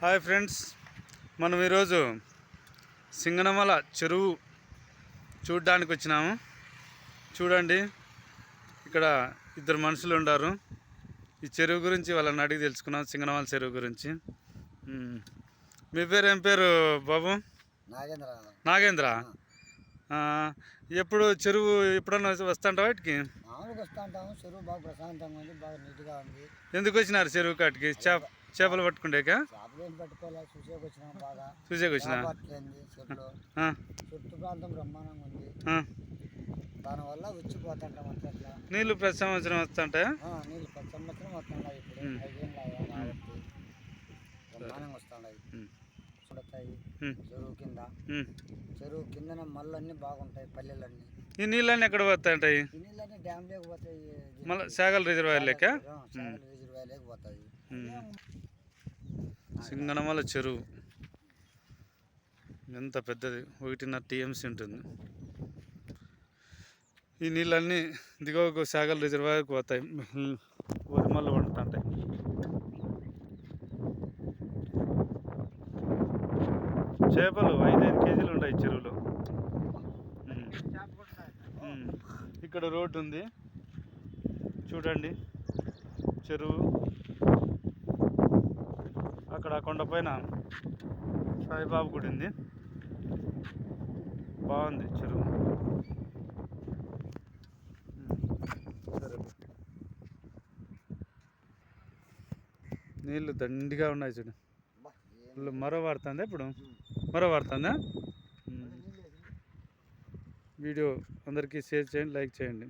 Hi friends, మనం ఈరోజు సింగనమల చెరువు చూడడానికి వచ్చినాము. చూడండి, ఇక్కడ ఇద్దరు మనుషులు ఉన్నారు. ఈ చెరువు గురించి వాళ్ళని అడిగి తెలుసుకున్నాం. సింగనమల చెరువు గురించి. మీ పేరు ఏం పేరు బాబు? నాగేంద్ర. ఎప్పుడు చెరువు ఎప్పుడన్నా వస్తుంటావా వాటికి? చెరువు బాగా ప్రశాంతంగా ఉంది, బాగా నీట్గా ఉంది. ఎందుకు వచ్చినారు చెరువు కాటికి? చేపలు పట్టుకుంటేక? చూసేకి వచ్చినా. చుట్టూ ప్రాంతం బ్రహ్మాండంగా ఉంది, దానివల్ల వచ్చిపోతుంటాం. అట్లా నీళ్లు ప్రతి సంవత్సరం వస్తుంటాయా? నీళ్ళు ప్రతి సంవత్సరం వస్తుంటాయి. ఇప్పుడు 5 ఏళ్ళు కాబట్టి బ్రహ్మాండంగా వస్తుంటాయి. చెరువు కిందన మళ్ళీ బాగుంటాయి పల్లెలన్నీ. ఈ నీళ్ళన్నీ ఎక్కడ పోతాయి? ఈ నీళ్ళన్నీ డ్యామ్ లేకపోతాయి, మళ్ళీ సాగర్ రిజర్వాయర్ లేక పోతాయి. సింగనమల చెరువు ఎంత పెద్దది, 1.5 TMC ఉంటుంది. ఈ నీళ్ళన్నీ దిగువకు సాగర్ రిజర్వాయర్కి పోతాయి, వరిమల్లు పండుతుంటాయి. చేపలు 5-5 కేజీలు ఉంటాయి చెరువులో. ఇక్కడ రోడ్డు ఉంది, చూడండి చెరువు. అక్కడ కొండపైన సాయిబాబు గుడి ఉంది, బాగుంది చెరువు. సరే, నీళ్ళు దండిగా ఉన్నాయి చూడు. మరో వాడుతుందా ఇప్పుడు? మరో వాడుతుందా? వీడియో అందరికీ షేర్ చేయండి, లైక్ చేయండి.